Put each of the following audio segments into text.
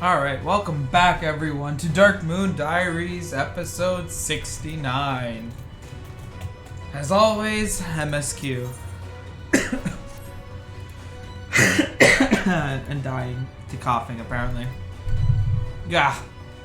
Alright, welcome back everyone to Darkmoon Diaries episode 69. As always, MSQ. And dying to coughing apparently. Gah,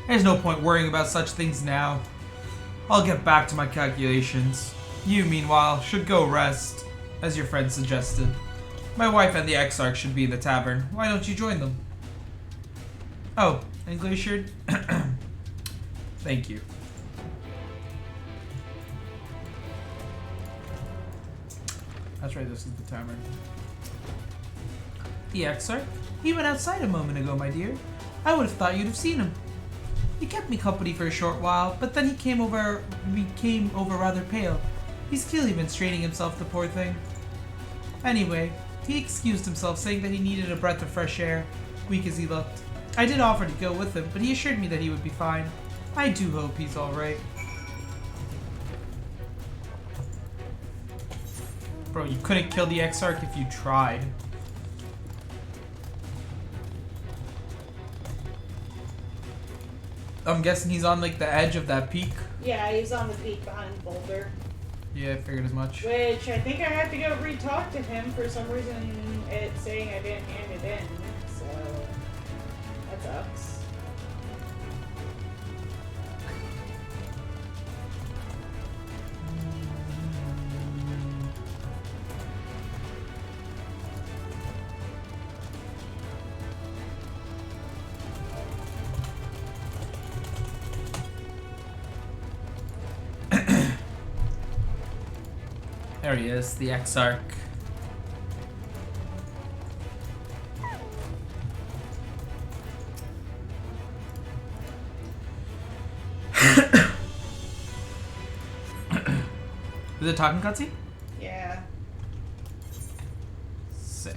there's no point worrying about such things now. I'll get back to my calculations. You, meanwhile, should go rest, as your friend suggested. My wife and the Exarch should be in the tavern. Why don't you join them? Oh, and Glaciered? Thank you. That's right, this is the tavern. The Exarch? He went outside a moment ago, my dear. I would have thought you'd have seen him. He kept me company for a short while, but then he came over rather pale. He's clearly been straining himself, the poor thing. Anyway, he excused himself, saying that he needed a breath of fresh air, weak as he looked. I did offer to go with him, but he assured me that he would be fine. I do hope he's alright. Bro, you couldn't kill the Exarch if you tried. I'm guessing he's on like the edge of that peak. Yeah, he's on the peak behind Boulder. Yeah, I figured as much. Which I think I have to go re-talk to him for some reason. It's saying I didn't hand it in, so that sucks. There he is, the Exarch. Is it talking cutscene? Yeah. Sick.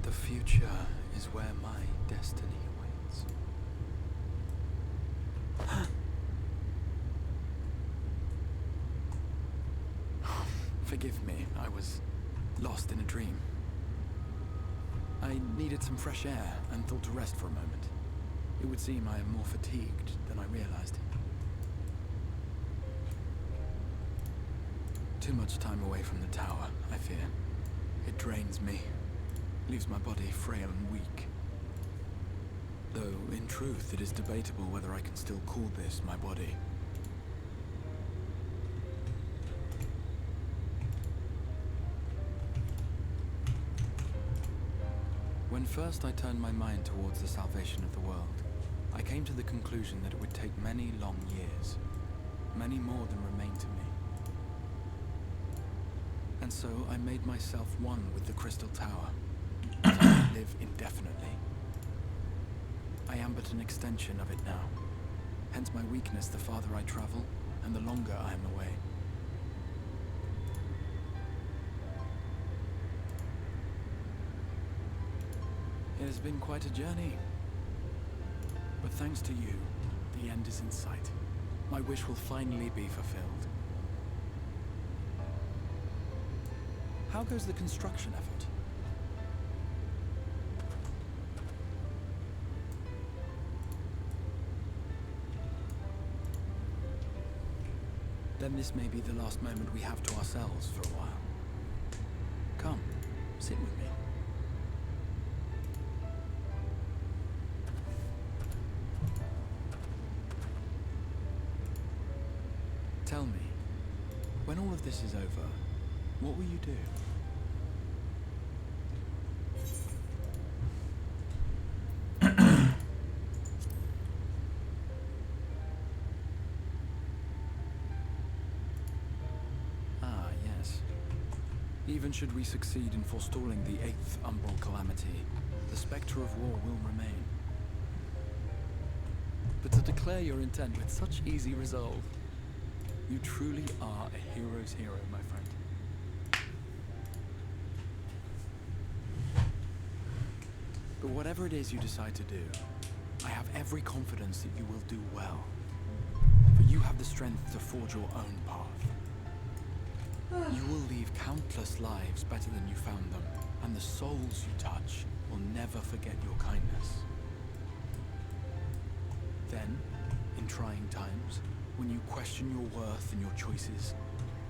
The future is where my destiny awaits. Forgive me, I was lost in a dream. I needed some fresh air and thought to rest for a moment. It would seem I am more fatigued than I realized. Too much time away from the tower, I fear. It drains me, leaves my body frail and weak. Though, in truth, it is debatable whether I can still call this my body. When first I turned my mind towards the salvation of the world, I came to the conclusion that it would take many long years, many more than remain to me. And so I made myself one with the Crystal Tower, so I might live indefinitely. I am but an extension of it now, hence my weakness the farther I travel, and the longer I am away. It has been quite a journey, but thanks to you, the end is in sight. My wish will finally be fulfilled. How goes the construction effort? Then this may be the last moment we have to ourselves for a while. Come, sit with me. Tell me, when all of this is over, what will you do? Ah, yes. Even should we succeed in forestalling the 8th Umbral Calamity, the spectre of war will remain. But to declare your intent with such easy resolve, you truly are a hero's hero, my friend. But whatever it is you decide to do, I have every confidence that you will do well. For you have the strength to forge your own path. You will leave countless lives better than you found them, and the souls you touch will will never forget your kindness. Then, in trying times, when you question your worth and your choices,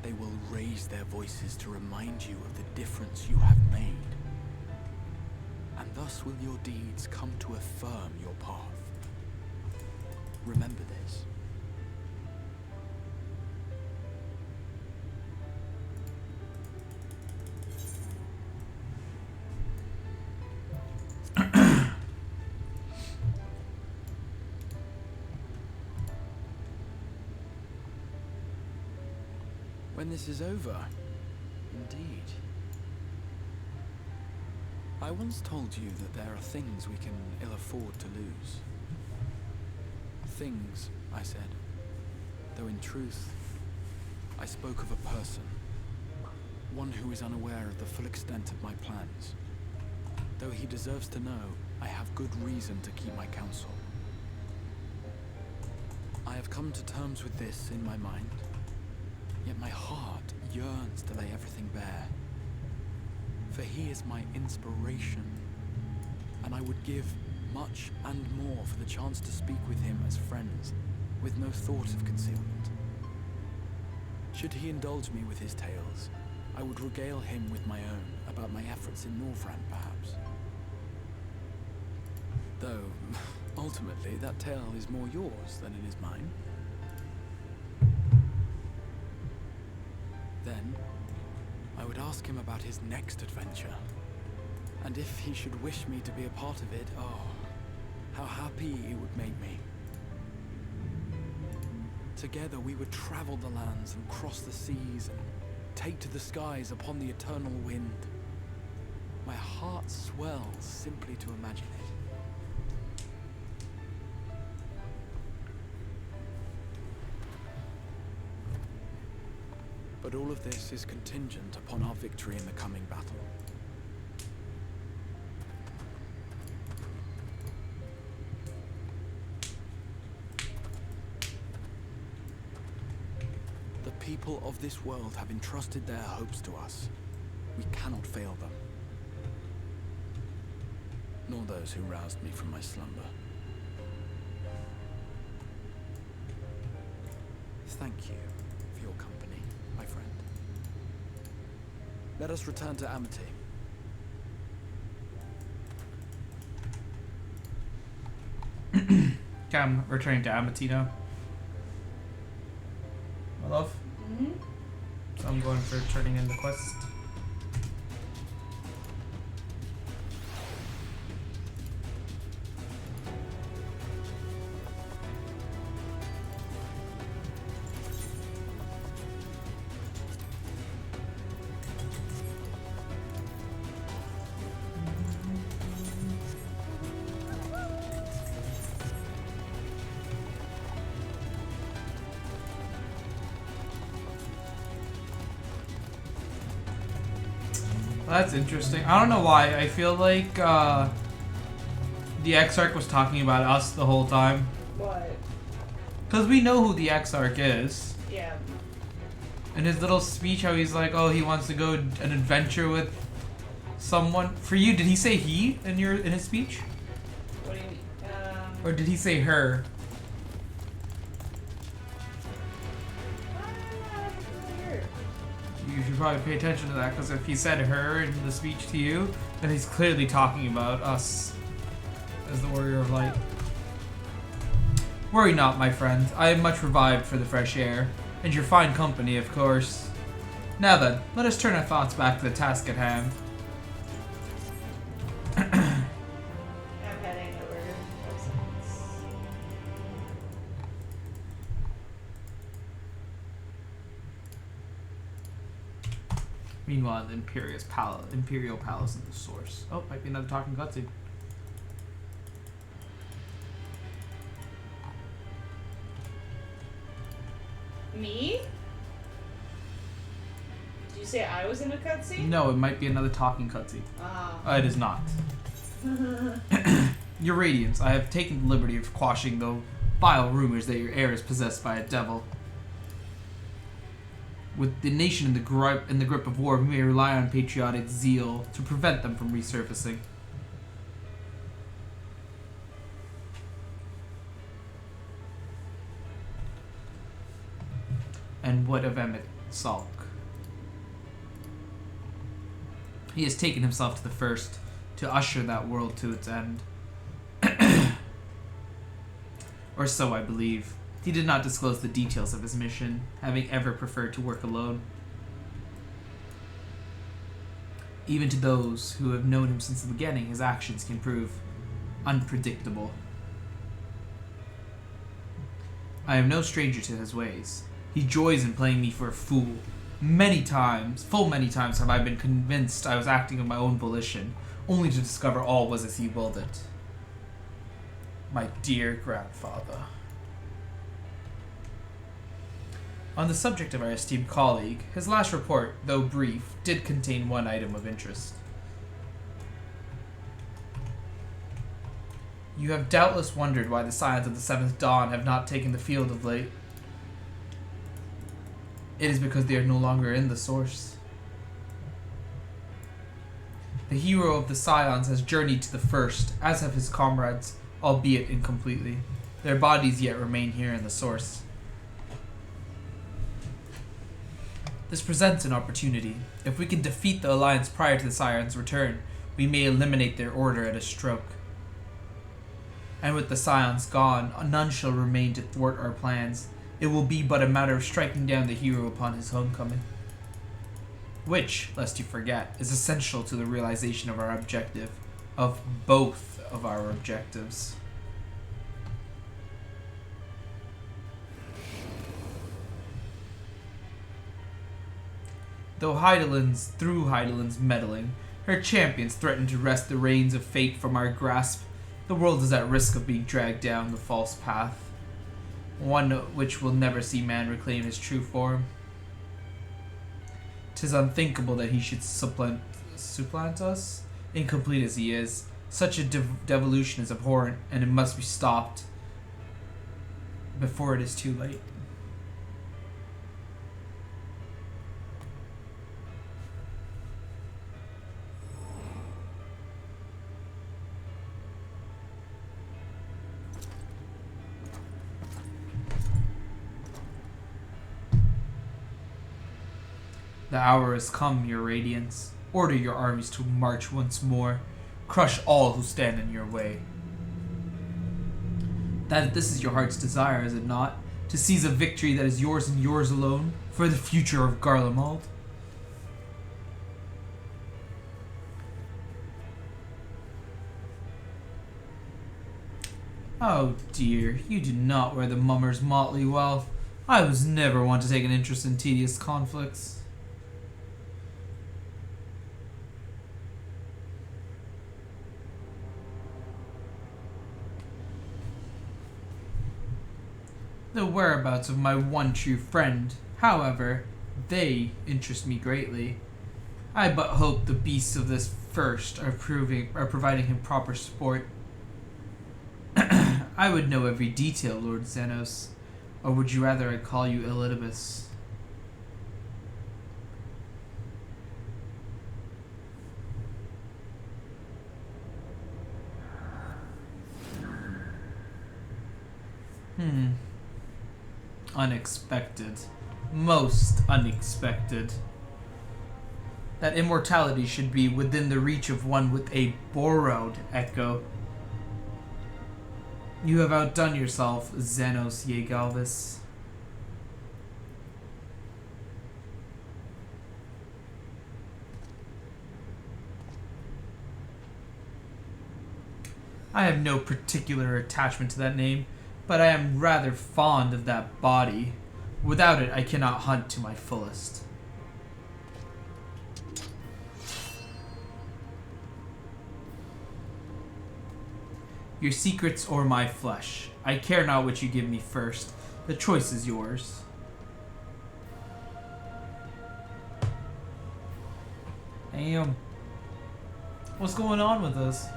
they will raise their voices to remind you of the difference you have made. And thus will your deeds come to affirm your path. Remember this. When this is over, indeed. I once told you that there are things we can ill afford to lose. Things, I said, though in truth, I spoke of a person. One who is unaware of the full extent of my plans. Though he deserves to know, I have good reason to keep my counsel. I have come to terms with this in my mind. Yet my heart yearns to lay everything bare. For he is my inspiration, and I would give much and more for the chance to speak with him as friends, with no thought of concealment. Should he indulge me with his tales, I would regale him with my own about my efforts in Northrend, perhaps. Though, ultimately, that tale is more yours than it is mine. Then, I would ask him about his next adventure. And if he should wish me to be a part of it, oh, how happy it would make me. Together we would travel the lands and cross the seas and take to the skies upon the eternal wind. My heart swells simply to imagine it. But all of this is contingent upon our victory in the coming battle. The people of this world have entrusted their hopes to us. We cannot fail them. Nor those who roused me from my slumber. Thank you for your company, my friend. Let us return to Amity. Okay, I'm returning to Amity now. My love. Mm-hmm. So I'm going for turning in the quest. That's interesting. I don't know why. I feel like the Exarch was talking about us the whole time. What? Because we know who the Exarch is. Yeah. In his little speech, how he's like, oh, he wants to go an adventure with someone. For you, did he say he in his speech? What do you mean? Or did he say her? You should probably pay attention to that, because if he said her in the speech to you, then he's clearly talking about us as the Warrior of Light. Worry not, my friend. I am much revived for the fresh air, and your fine company, of course. Now then, let us turn our thoughts back to the task at hand. I'm heading over. Meanwhile, in the Imperial Palace in the Source. Oh, might be another talking cutscene. Me? Did you say I was in a cutscene? No, it might be another talking cutscene. Ah. It is not. Your Radiance, I have taken the liberty of quashing the vile rumors that your heir is possessed by a devil. With the nation in the grip of war, we may rely on patriotic zeal to prevent them from resurfacing. And what of Emmett Salk? He has taken himself to the first, to usher that world to its end. Or so I believe. He did not disclose the details of his mission, having ever preferred to work alone. Even to those who have known him since the beginning, his actions can prove unpredictable. I am no stranger to his ways. He joys in playing me for a fool. Many times have I been convinced I was acting of my own volition, only to discover all was as he willed it. My dear grandfather. On the subject of our esteemed colleague, his last report, though brief, did contain one item of interest. You have doubtless wondered why the Scions of the Seventh Dawn have not taken the field of late. It is because they are no longer in the Source. The hero of the Scions has journeyed to the First, as have his comrades, albeit incompletely. Their bodies yet remain here in the Source. This presents an opportunity. If we can defeat the Alliance prior to the Scions' return, we may eliminate their order at a stroke. And with the Scions gone, none shall remain to thwart our plans. It will be but a matter of striking down the hero upon his homecoming. Which, lest you forget, is essential to the realization of our objective. Of both of our objectives. Through Heidelin's meddling, her champions threaten to wrest the reins of fate from our grasp. The world is at risk of being dragged down the false path, one which will never see man reclaim his true form. 'Tis unthinkable that he should supplant us, incomplete as he is. Such a devolution is abhorrent, and it must be stopped before it is too late. The hour has come, your radiance. Order your armies to march once more. Crush all who stand in your way. This is your heart's desire, is it not? To seize a victory that is yours and yours alone, for the future of Garlemald? Oh dear, you do not wear the mummer's motley well. I was never one to take an interest in tedious conflicts. The whereabouts of my one true friend, however, they interest me greatly. I but hope the beasts of this first are providing him proper sport. I would know every detail, Lord Xenos, or would you rather I call you Elidibus? Unexpected. Most unexpected. That immortality should be within the reach of one with a borrowed echo. You have outdone yourself, Xenos Yegalvis. I have no particular attachment to that name, but I am rather fond of that body. Without it, I cannot hunt to my fullest. Your secrets or my flesh. I care not which you give me first. The choice is yours. Damn. What's going on with us?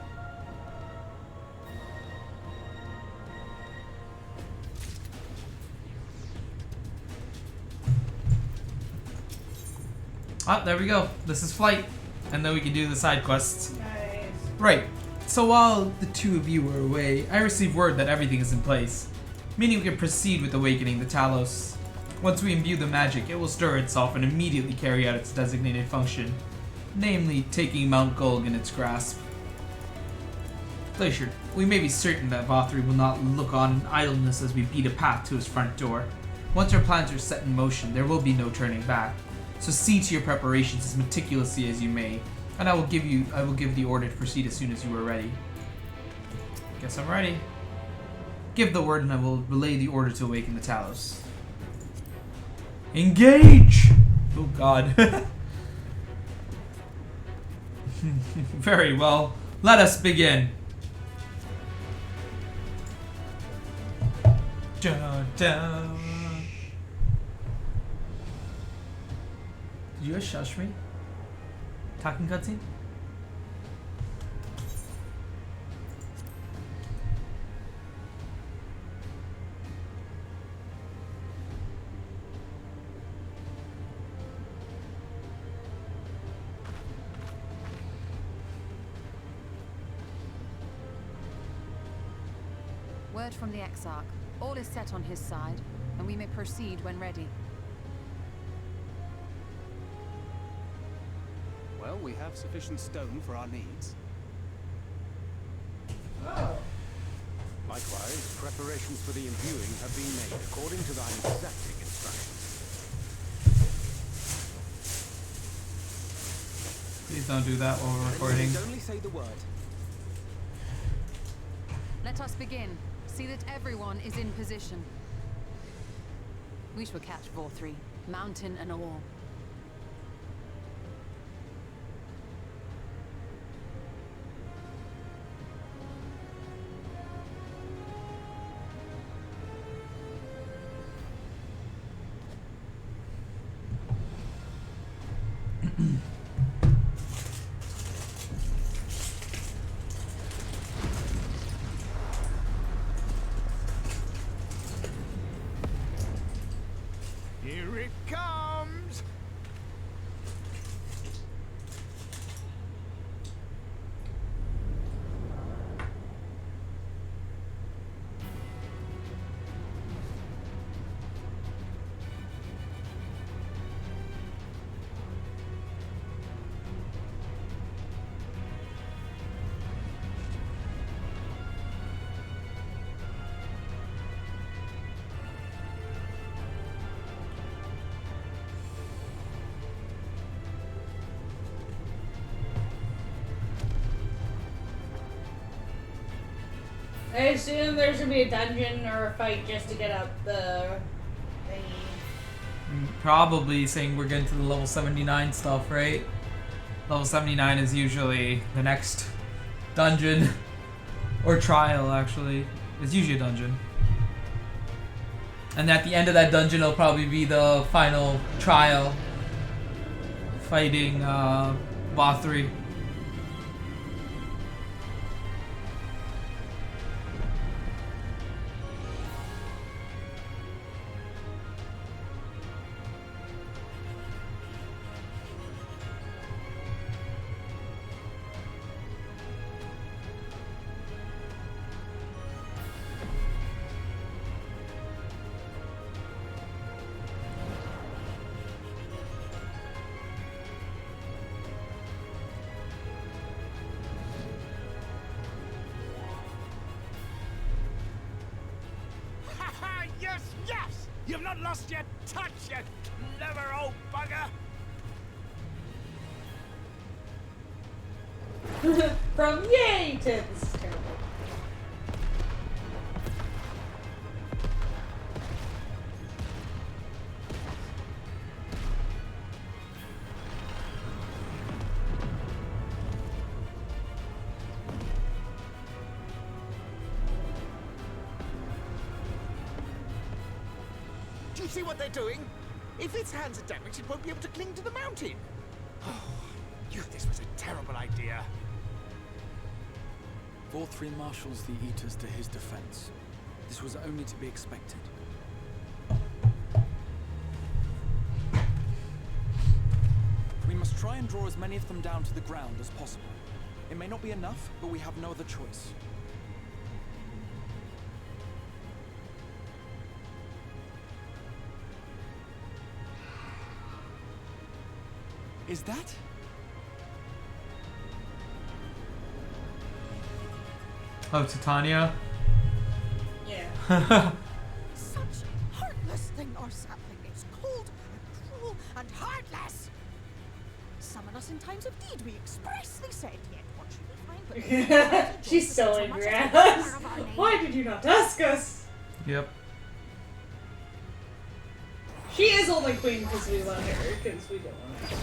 Ah, there we go. This is flight. And then we can do the side quests. Nice. Right. So while the two of you were away, I received word that everything is in place, meaning we can proceed with awakening the Talos. Once we imbue the magic, it will stir itself and immediately carry out its designated function, namely taking Mount Gulg in its grasp. Glacier, we may be certain that Vothri will not look on in idleness as we beat a path to his front door. Once our plans are set in motion, there will be no turning back. So see to your preparations as meticulously as you may, and I will give the order to proceed as soon as you are ready. Guess I'm ready. Give the word and I will relay the order to awaken the Talos. Engage! Oh god. Very well. Let us begin. Dun, dun. Did you just shush me? Talking cutscene? Word from the Exarch. All is set on his side, and we may proceed when ready. Well, we have sufficient stone for our needs. Oh. Likewise, preparations for the imbuing have been made according to thine exacting instructions. Please don't do that while we're recording. Only say the word. Let us begin. See that everyone is in position. We shall catch Vothri, mountain and all. Here it comes! I assume there should be a dungeon or a fight just to get up the thingy. Probably saying we're getting to the level 79 stuff, right? Level 79 is usually the next dungeon. Or trial, actually. It's usually a dungeon. And at the end of that dungeon, it'll probably be the final trial. Fighting Vothri. Yes, yes! You've not lost your touch, you clever old bugger! From yay to this is terrible. Do you see what they're doing? If its hands are damaged, it won't be able to cling to the mountain. Oh, you, this was a terrible idea. Vothri marshals the Eaters to his defense. This was only to be expected. We must try and draw as many of them down to the ground as possible. It may not be enough, but we have no other choice. Is that? Oh, Titania. Yeah. Such heartless thing or sapling is cold and cruel and heartless. Summon us in times of need, we expressly said, yet what should we find but She's so angry at us. Why did you not ask us? Yep. She is only queen because we let her, because we don't want her.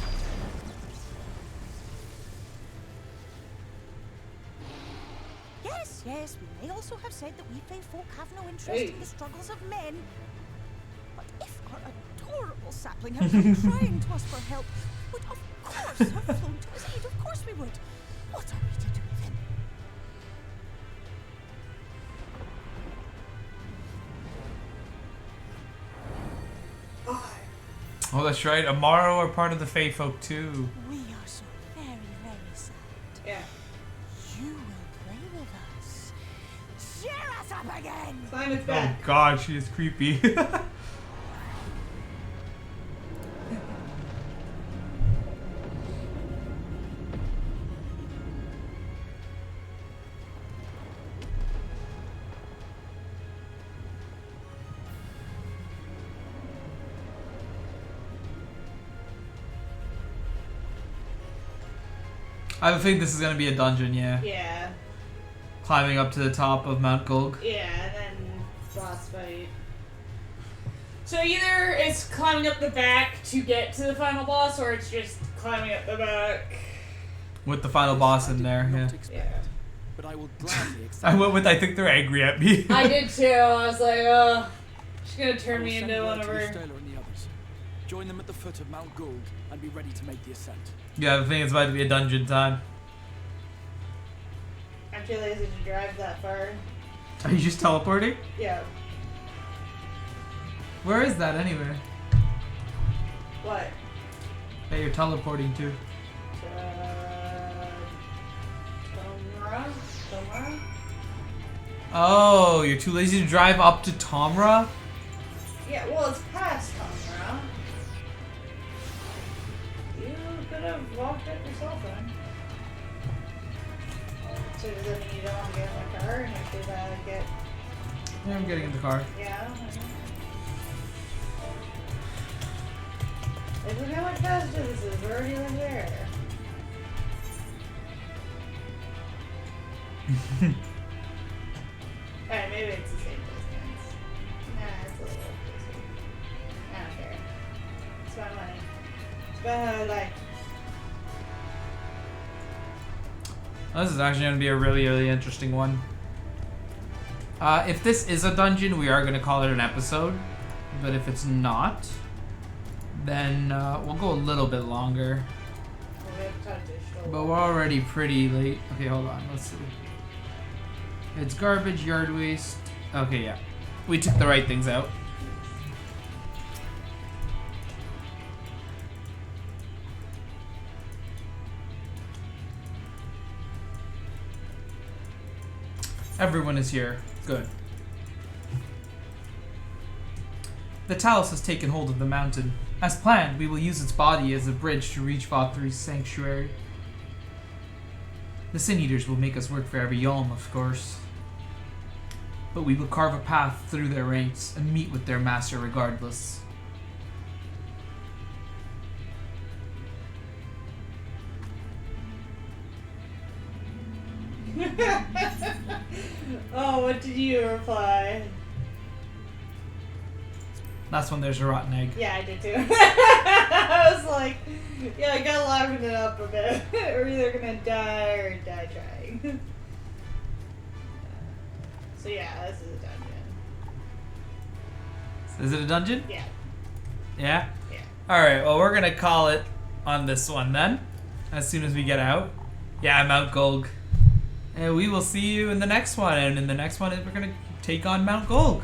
Yes, yes, we may also have said that we fae folk have no interest in the struggles of men. But if our adorable sapling had come crying to us for help, we would of course have flown to his aid. Of course we would. What are we to do then? Oh, that's right. Amaro are part of the Fae folk too. We are so very, very sad. Yeah. You will play with us. Cheer us up again! Simon's Oh back. god, she is creepy. I think this is gonna be a dungeon, yeah. Yeah. Climbing up to the top of Mount Gulg. Yeah, and then boss fight. So either it's climbing up the back to get to the final boss, or it's just climbing up the back. With the final boss in there, Not yeah. expect, Yeah. But I will gladly accept. I went with I think they're angry at me. I did too. I was like, oh, she's gonna I turn will me send into word one of to her. Estella and the others. Join them at the foot of Mount Gould and be ready to make the ascent. Yeah, I think it's about to be a dungeon time. I'm too lazy to drive that far. Are you just teleporting? Yeah. Where is that anyway? What? That you're teleporting to? Tomra? Oh, you're too lazy to drive up to Tomra? Yeah, well, it's past Tomra. You could have walked it yourself then. So does that mean you don't want to get in my car and actually get... Yeah, I'm getting in the car. Yeah, I know. Like, look how much faster this is. We're already right there. Alright, maybe it's the same distance. Nah, it's a little closer. I don't care. It's my money. It's my life. This is actually going to be a really, really interesting one. If this is a dungeon, we are going to call it an episode. But if it's not, then we'll go a little bit longer. We have to touch it. But we're already pretty late. Okay, hold on. Let's see. It's garbage, yard waste. Okay, yeah. We took the right things out. Everyone is here. Good. The talus has taken hold of the mountain. As planned, we will use its body as a bridge to reach FFXIV's sanctuary. The Sin Eaters will make us work for every yalm, of course. But we will carve a path through their ranks and meet with their master regardless. Oh, what did you reply? That's when there's a rotten egg. Yeah, I did too. I was like, yeah, I gotta liven it up a bit. We're either gonna die or die trying. So yeah, this is a dungeon. Is it a dungeon? Yeah. Yeah? Yeah. Alright, well, we're gonna call it on this one then. As soon as we get out. Yeah, Mount Gulg. And we will see you in the next one. And in the next one, we're gonna take on Mount Gulg.